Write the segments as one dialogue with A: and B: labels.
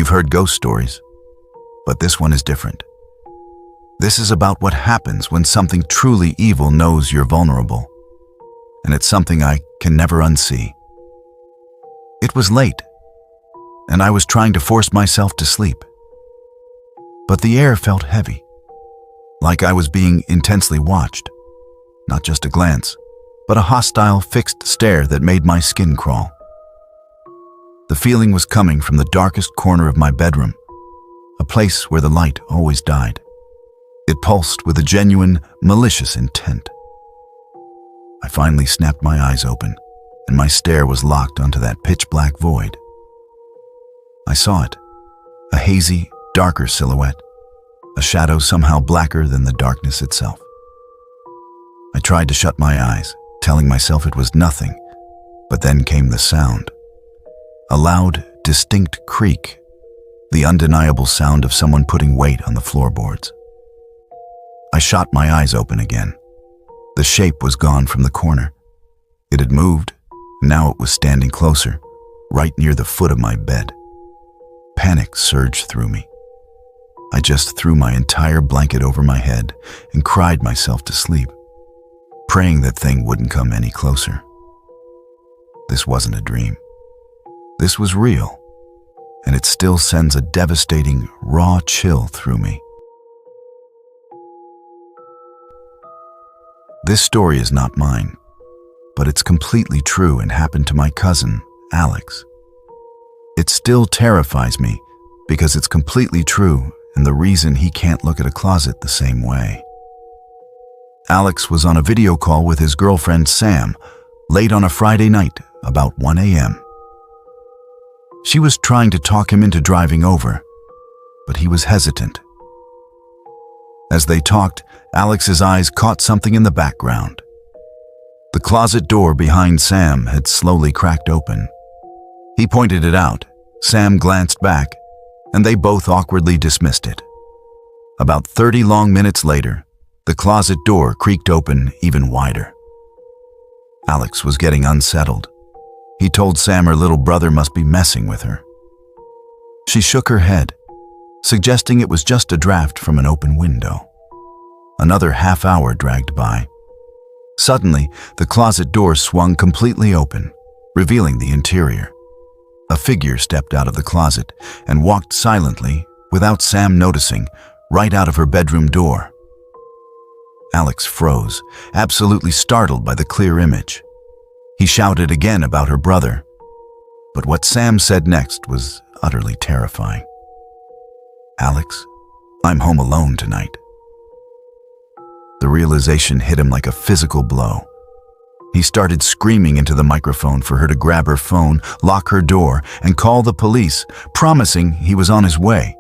A: You've heard ghost stories, but this one is different. This is about what happens when something truly evil knows you're vulnerable, and it's something I can never unsee. It was late, and I was trying to force myself to sleep. But the air felt heavy, like I was being intensely watched. Not just a glance, but a hostile, fixed stare that made my skin crawl. The feeling was coming from the darkest corner of my bedroom, a place where the light always died. It pulsed with a genuine, malicious intent. I finally snapped my eyes open, and my stare was locked onto that pitch-black void. I saw it, a hazy, darker silhouette, a shadow somehow blacker than the darkness itself. I tried to shut my eyes, telling myself it was nothing, but then came the sound. A loud, distinct creak, the undeniable sound of someone putting weight on the floorboards. I shot my eyes open again. The shape was gone from the corner. It had moved, and now it was standing closer, right near the foot of my bed. Panic surged through me. I just threw my entire blanket over my head and cried myself to sleep, praying that thing wouldn't come any closer. This wasn't a dream. This was real, and it still sends a devastating, raw chill through me. This story is not mine, but it's completely true and happened to my cousin, Alex. It still terrifies me because it's completely true and the reason he can't look at a closet the same way. Alex was on a video call with his girlfriend Sam late on a Friday night about 1 a.m. She was trying to talk him into driving over, but he was hesitant. As they talked, Alex's eyes caught something in the background. The closet door behind Sam had slowly cracked open. He pointed it out. Sam glanced back, and they both awkwardly dismissed it. About 30 long minutes later, the closet door creaked open even wider. Alex was getting unsettled. He told Sam her little brother must be messing with her. She shook her head, suggesting it was just a draft from an open window. Another half hour dragged by. Suddenly, the closet door swung completely open, revealing the interior. A figure stepped out of the closet and walked silently, without Sam noticing, right out of her bedroom door. Alex froze, absolutely startled by the clear image. He shouted again about her brother, but what Sam said next was utterly terrifying. "Alex, I'm home alone tonight." The realization hit him like a physical blow. He started screaming into the microphone for her to grab her phone, lock her door, and call the police, promising he was on his way.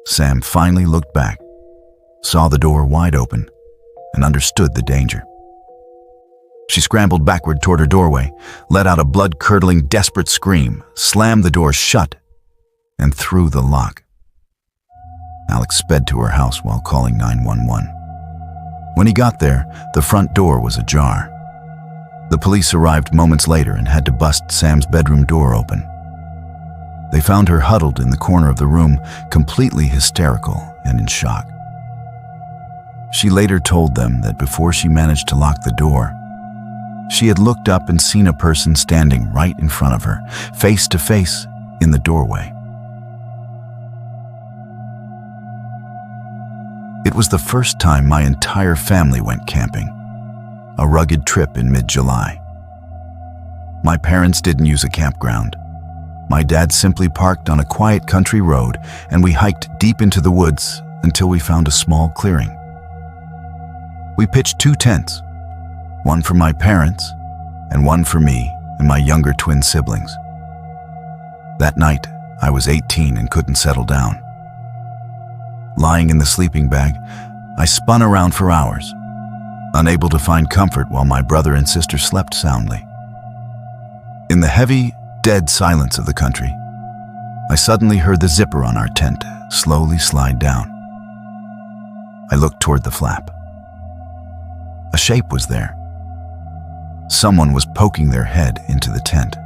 A: Sam finally looked back, saw the door wide open, and understood the danger. She scrambled backward toward her doorway, let out a blood-curdling, desperate scream, slammed the door shut, and threw the lock. Alex sped to her house while calling 911. When he got there, the front door was ajar. The police arrived moments later and had to bust Sam's bedroom door open. They found her huddled in the corner of the room, completely hysterical and in shock. She later told them that before she managed to lock the door, she had looked up and seen a person standing right in front of her, face to face in the doorway. It was the first time my entire family went camping, a rugged trip in mid-July. My parents didn't use a campground. My dad simply parked on a quiet country road, and we hiked deep into the woods until we found a small clearing. We pitched 2 tents, one for my parents and one for me and my younger twin siblings. That night, I was 18 and couldn't settle down. Lying in the sleeping bag, I spun around for hours, unable to find comfort while my brother and sister slept soundly. In the heavy, dead silence of the country, I suddenly heard the zipper on our tent slowly slide down. I looked toward the flap. A shape was there. Someone was poking their head into the tent.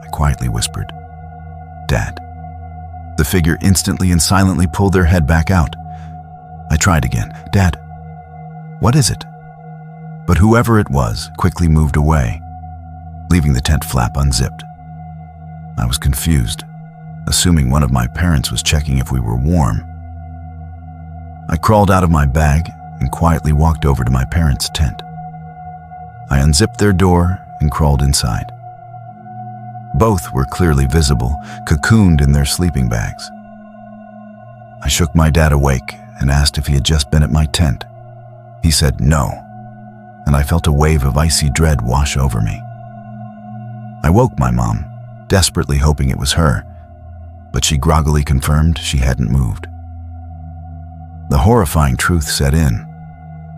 A: I quietly whispered, "Dad." The figure instantly and silently pulled their head back out. I tried again. "Dad, what is it?" But whoever it was quickly moved away, leaving the tent flap unzipped. I was confused, assuming one of my parents was checking if we were warm. I crawled out of my bag and quietly walked over to my parents' tent. I unzipped their door and crawled inside. Both were clearly visible, cocooned in their sleeping bags. I shook my dad awake and asked if he had just been at my tent. He said no, and I felt a wave of icy dread wash over me. I woke my mom, desperately hoping it was her, but she groggily confirmed she hadn't moved. The horrifying truth set in.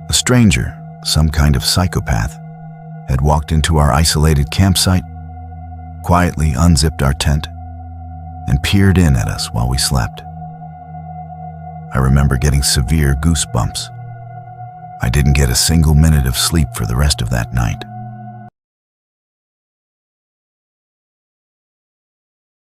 A: A stranger, some kind of psychopath, had walked into our isolated campsite, quietly unzipped our tent, and peered in at us while we slept. I remember getting severe goosebumps. I didn't get a single minute of sleep for the rest of that night.